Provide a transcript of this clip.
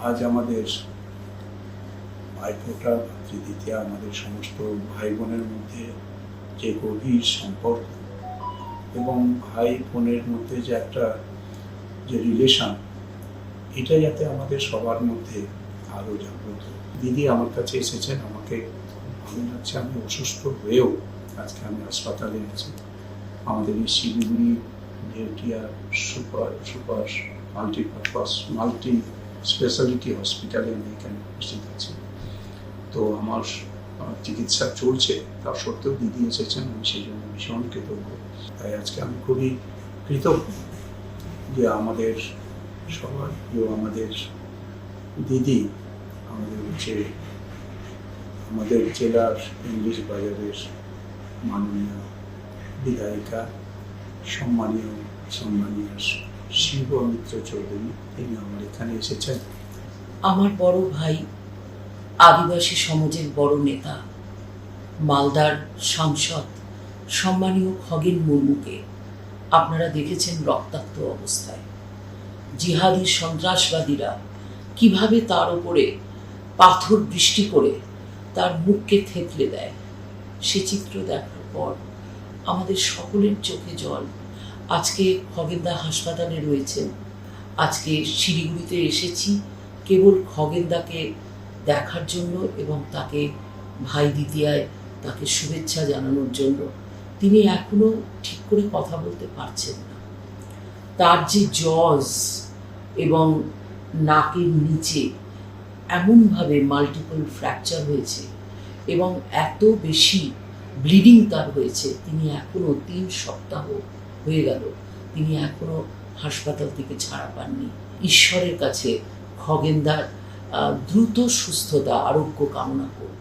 আজ আমাদের ভাইফোঁটা তৃতীয়া আমাদের সমস্ত ভাই বোনের মধ্যে যে গভীর সম্পর্ক এবং ভাই বোনের মধ্যে যে একটা যে রিলেশন, এটা যাতে আমাদের সবার মধ্যে আরও জাগ্রত। দিদি আমার কাছে এসেছেন, আমাকে ভালো লাগছে। আমি অসুস্থ হয়েও আজকে আমি হাসপাতালে আছি। আমাদের এই শিলিগুড়ি ডেউটিয়া সুপার মাল্টি স্পেশালিটি হসপিটালে আমি এখানে উপস্থিত আছি। তো আমার চিকিৎসা চলছে, তা সত্ত্বেও দিদি এসেছেন, আমি সেই জন্য ভীষণ কৃতজ্ঞ। তাই আজকে আমি খুবই কৃতজ্ঞ যে আমাদের সবার প্রিয় আমাদের দিদি, আমাদের জেলার ইংলিশ বাজারের মাননীয় বিধায়িকা সম্মানীয় শিব মিত্র চৌধুরী, তিনি আমার এখানে এসেছেন। আমার বড় ভাই, আদিবাসী সমাজের বড় নেতা, মালদার সাংসদ সম্মানীয় খগেন মুর্মুকে আপনারা দেখেছেন রক্তাক্ত অবস্থায়। জিহাদি সন্ত্রাসবাদীরা কিভাবে তার উপরে পাথর বৃষ্টি করে তার মুখকে থেতলে দেয়, সে চিত্র দেখার পর আমাদের সকলের চোখে জল। আজকে খগেনদা হাসপাতালে রয়েছেন। আজকে শিলিগুড়িতে এসেছি কেবল খগেনদাকে দেখার জন্য এবং তাকে ভাই দ্বিতীয়ায় তাকে শুভেচ্ছা জানানোর জন্য। তিনি এখনো ঠিক করে কথা বলতে পারছেন না। তার যে জজ এবং নাকের নিচে এমনভাবে মাল্টিপল ফ্র্যাকচার হয়েছে এবং এত বেশি ব্লিডিং তার হয়েছে, তিনি এখনো 3 সপ্তাহ হয়ে গেল, তিনি এখনো হাসপাতাল থেকে ছাড়া পাননি। ঈশ্বরের কাছে খগেনদার দ্রুত সুস্থতা, আরোগ্য কামনা করব।